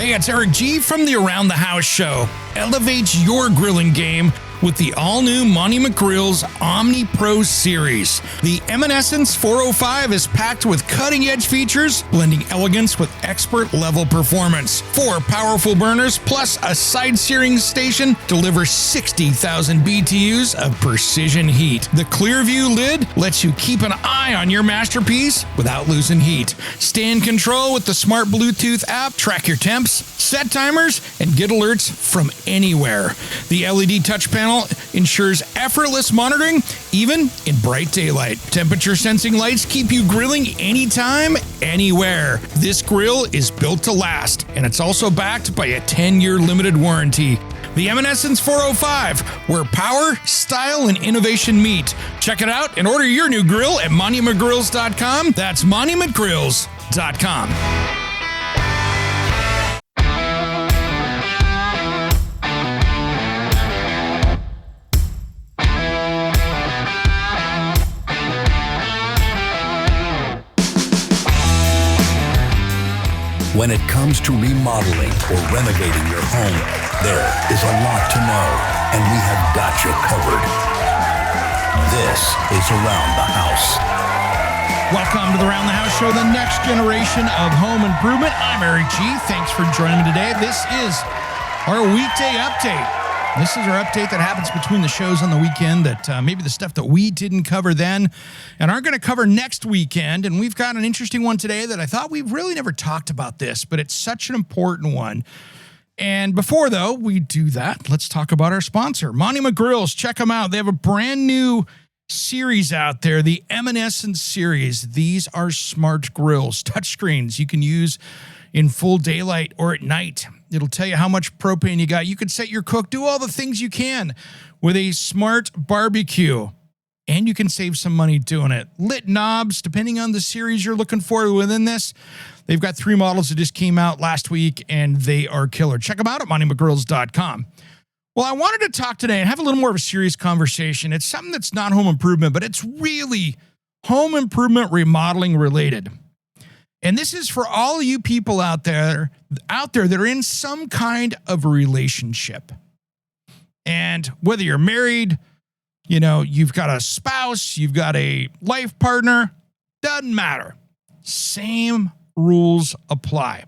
Hey, it's Eric G from the Around the House show. Elevate your grilling game with the all-new Monty McGrill's Omni Pro series. The Eminescence 405 is packed with cutting-edge features, blending elegance with expert-level performance. 4 powerful burners plus a side searing station deliver 60,000 BTUs of precision heat. The Clearview lid lets you keep an eye on your masterpiece without losing heat. Stay in control with the smart Bluetooth app, track your temps, set timers, and get alerts from anywhere. The LED touch panel ensures effortless monitoring, even in bright daylight. Temperature sensing lights keep you grilling anytime, anywhere. This grill is built to last, and it's also backed by a 10-year limited warranty. The Eminescence 405, where power, style, and innovation meet. Check it out and order your new grill at MontyMcGrills.com. That's MontyMcGrills.com. When it comes to remodeling or renovating your home, there is a lot to know, and we have got you covered. This is Around the House. Welcome to the Around the House show, the next generation of home improvement. I'm Eric G. Thanks for joining me today. This is our weekday update. This is our update that happens between the shows on the weekend, that maybe the stuff that we didn't cover then and aren't going to cover next weekend. And we've got an interesting one today that I thought we've really never talked about this, but it's such an important one. And before, though, we do that, let's talk about our sponsor, Monty McGrills. Check them out. They have a brand new series out there, the Eminescence series. These are smart grills, touchscreens you can use in full daylight or at night. It'll tell you how much propane you got. You can set your cook, do all the things you can with a smart barbecue. And you can save some money doing it. Lit knobs, depending on the series you're looking for within this. They've got 3 models that just came out last week, and they are killer. Check them out at MontyMcGrills.com. Well, I wanted to talk today and have a little more of a serious conversation. It's something that's not home improvement, but it's really home improvement remodeling related. And this is for all you people out there that are in some kind of a relationship. And whether you're married, you've got a spouse, you've got a life partner, doesn't matter. Same rules apply.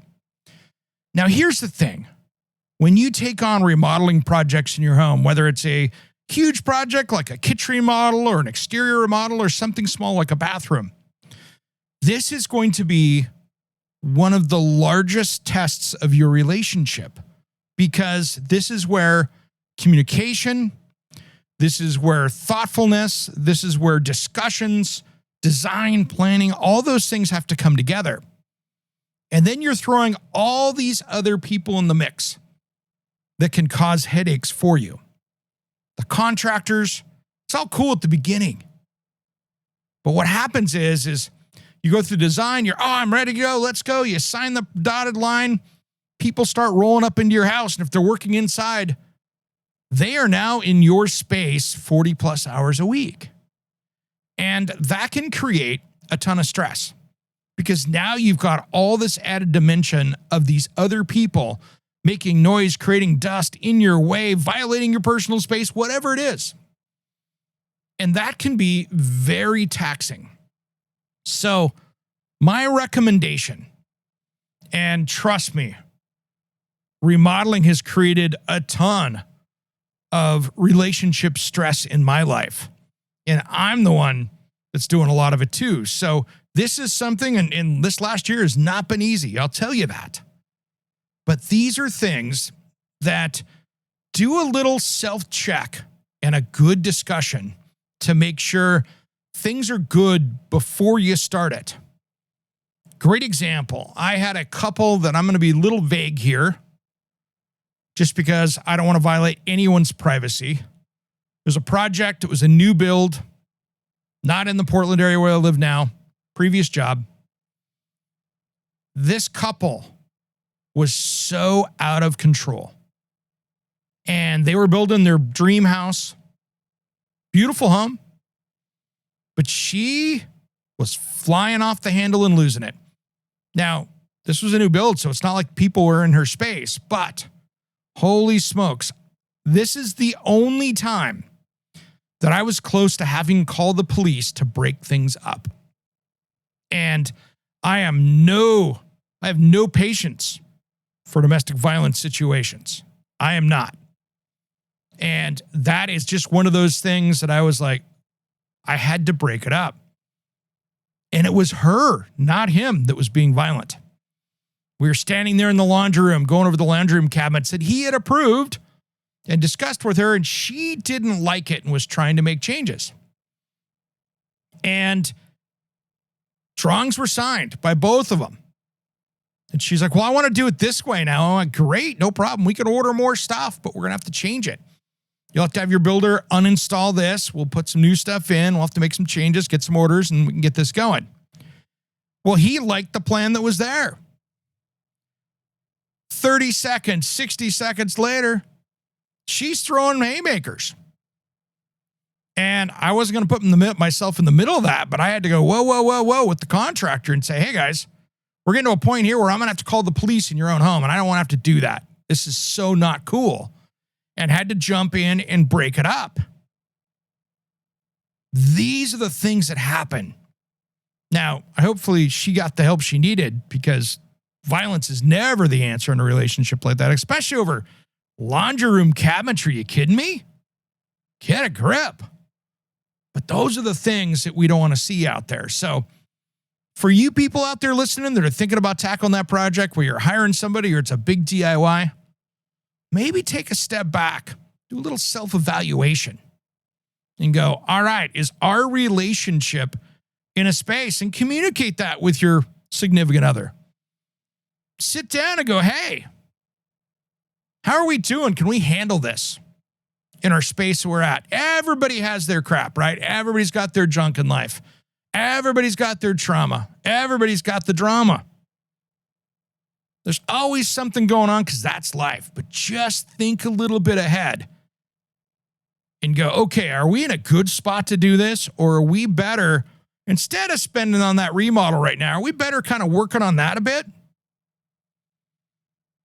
Now, here's the thing. When you take on remodeling projects in your home, whether it's a huge project like a kitchen remodel or an exterior remodel or something small like a bathroom, this is going to be one of the largest tests of your relationship, because this is where communication, this is where thoughtfulness, this is where discussions, design, planning, all those things have to come together. And then you're throwing all these other people in the mix that can cause headaches for you. The contractors, it's all cool at the beginning. But what happens is you go through design, I'm ready to go, let's go. You sign the dotted line, people start rolling up into your house, and if they're working inside, they are now in your space 40 plus hours a week. And that can create a ton of stress, because now you've got all this added dimension of these other people making noise, creating dust in your way, violating your personal space, whatever it is. And that can be very taxing. So my recommendation, and trust me, remodeling has created a ton of relationship stress in my life. And I'm the one that's doing a lot of it too. So this is something, and this last year has not been easy. I'll tell you that. But these are things that do a little self-check and a good discussion to make sure things are good before you start it. Great example. I had a couple that I'm going to be a little vague here, just because I don't want to violate anyone's privacy. There's a project. It was a new build, not in the Portland area where I live now, previous job. This couple was so out of control. And they were building their dream house, beautiful home, but she was flying off the handle and losing it. Now, This was a new build, so it's not like people were in her space, but holy smokes, this is the only time that I was close to having called the police to break things up. And I have no patience for domestic violence situations. I am not. And that is just one of those things that I was like, I had to break it up. And it was her, not him, that was being violent. We were standing there in the laundry room, going over the laundry room cabinets that he had approved and discussed with her, and she didn't like it and was trying to make changes. And drawings were signed by both of them. And she's like, well, I want to do it this way now. I'm like, great, no problem. We can order more stuff, but we're going to have to change it. You'll have to have your builder uninstall this. We'll put some new stuff in. We'll have to make some changes, get some orders, and we can get this going. Well, he liked the plan that was there. 30 seconds, 60 seconds later, she's throwing haymakers. And I wasn't going to put myself in the middle of that, but I had to go, whoa, with the contractor and say, hey, guys, we're getting to a point here where I'm going to have to call the police in your own home, and I don't want to have to do that. This is so not cool. And had to jump in and break it up. These are the things that happen. Now, hopefully she got the help she needed, because violence is never the answer in a relationship like that, especially over laundry room cabinetry. You kidding me? Get a grip. But those are the things that we don't want to see out there. So for you people out there listening that are thinking about tackling that project where you're hiring somebody or it's a big DIY, maybe take a step back, do a little self-evaluation and go, all right, is our relationship in a space? And communicate that with your significant other. Sit down and go, hey, how are we doing? Can we handle this in our space we're at? Everybody has their crap, right? Everybody's got their junk in life. Everybody's got their trauma. Everybody's got the drama. There's always something going on because that's life. But just think a little bit ahead and go, okay, are we in a good spot to do this? Or are we better, instead of spending on that remodel right now, are we better kind of working on that a bit?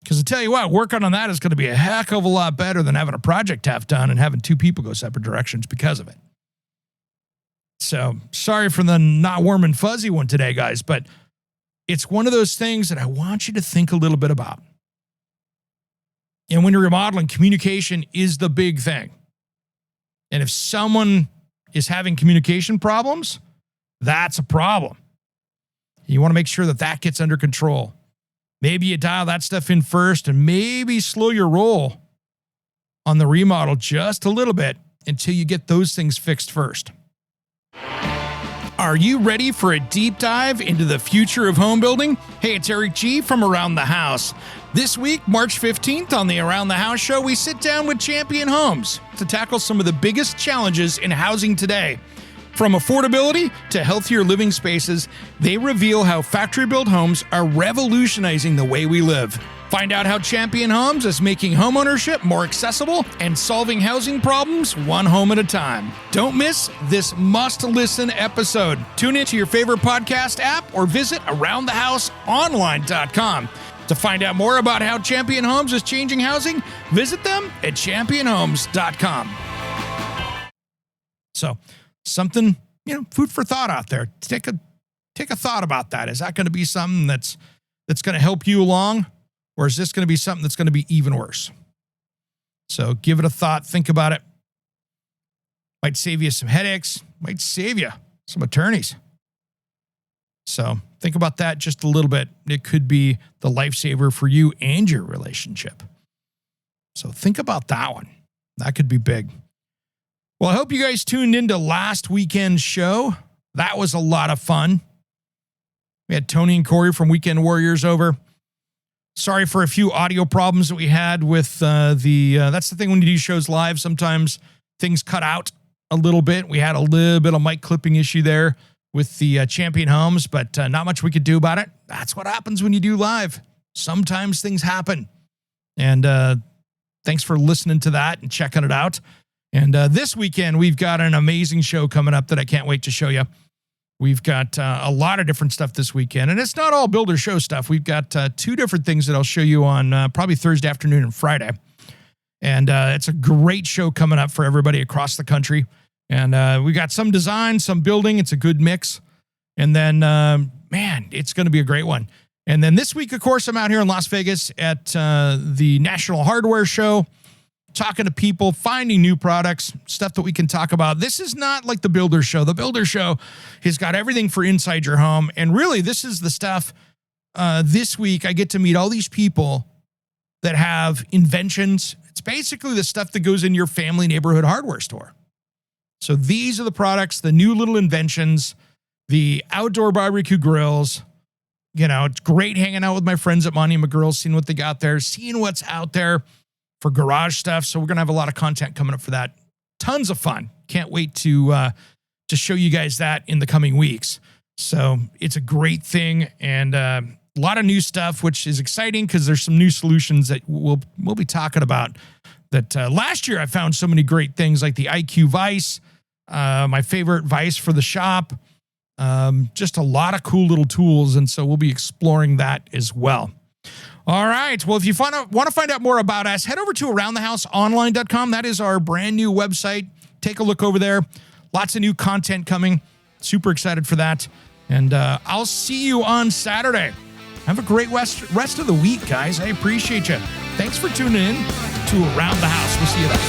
Because I tell you what, working on that is going to be a heck of a lot better than having a project half done and having two people go separate directions because of it. So sorry for the not warm and fuzzy one today, guys, but it's one of those things that I want you to think a little bit about. And when you're remodeling, communication is the big thing. And if someone is having communication problems, that's a problem. You want to make sure that that gets under control. Maybe you dial that stuff in first and maybe slow your roll on the remodel just a little bit until you get those things fixed first. Are you ready for a deep dive into the future of home building? Hey, it's Eric G. from Around the House. This week, March 15th, on the Around the House show, we sit down with Champion Homes to tackle some of the biggest challenges in housing today. From affordability to healthier living spaces, they reveal how factory-built homes are revolutionizing the way we live. Find out how Champion Homes is making homeownership more accessible and solving housing problems one home at a time. Don't miss this must-listen episode. Tune into your favorite podcast app or visit aroundthehouseonline.com. To find out more about how Champion Homes is changing housing, visit them at championhomes.com. So, something, food for thought out there. Take a thought about that. Is that going to be something that's going to help you along? Or is this going to be something that's going to be even worse? So give it a thought. Think about it. Might save you some headaches. Might save you some attorneys. So think about that just a little bit. It could be the lifesaver for you and your relationship. So think about that one. That could be big. Well, I hope you guys tuned into last weekend's show. That was a lot of fun. We had Tony and Corey from Weekend Warriors over. Sorry for a few audio problems that we had with that's the thing when you do shows live. Sometimes things cut out a little bit. We had a little bit of mic clipping issue there with the Champion Homes, but not much we could do about it. That's what happens when you do live. Sometimes things happen. And thanks for listening to that and checking it out. And this weekend, we've got an amazing show coming up that I can't wait to show you. We've got a lot of different stuff this weekend, and it's not all builder show stuff. We've got two different things that I'll show you on probably Thursday afternoon and Friday. And it's a great show coming up for everybody across the country. And we got some design, some building. It's a good mix. And then, man, it's going to be a great one. And then this week, of course, I'm out here in Las Vegas at the National Hardware Show, talking to people, finding new products, stuff that we can talk about. This is not like the Builder Show. The Builder Show has got everything for inside your home. And really, this is the stuff. This week, I get to meet all these people that have inventions. It's basically the stuff that goes in your family neighborhood hardware store. So these are the products, the new little inventions, the outdoor barbecue grills. You know, it's great hanging out with my friends at Monty McGurl's, seeing what they got there, seeing what's out there for garage stuff. So we're going to have a lot of content coming up for that. Tons of fun. Can't wait to show you guys that in the coming weeks. So it's a great thing, and a lot of new stuff, which is exciting because there's some new solutions that we'll be talking about. That last year I found so many great things like the IQ Vice, my favorite Vice for the shop. Just a lot of cool little tools, and so we'll be exploring that as well. All right. Well, if you want to find out more about us, head over to aroundthehouseonline.com. That is our brand new website. Take a look over there. Lots of new content coming. Super excited for that. And I'll see you on Saturday. Have a great rest of the week, guys. I appreciate you. Thanks for tuning in to Around the House. We'll see you then.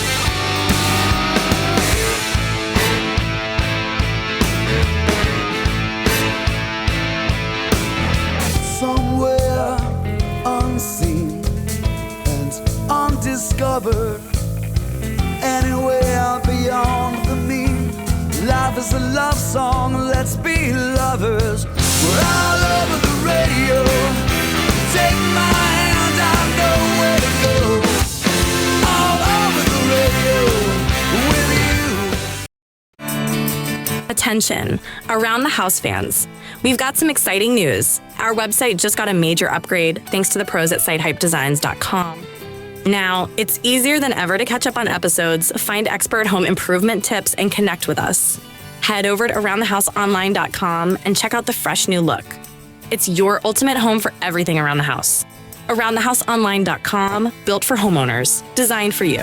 Unseen and undiscovered, anywhere beyond the mean. Life is a love song, let's be lovers. We're all over the radio. Take my hand, I know where to go. All over the radio with you. Attention, Around the House fans. We've got some exciting news. Our website just got a major upgrade thanks to the pros at sitehypedesigns.com. Now, it's easier than ever to catch up on episodes, find expert home improvement tips, and connect with us. Head over to aroundthehouseonline.com and check out the fresh new look. It's your ultimate home for everything around the house. Aroundthehouseonline.com, built for homeowners, designed for you.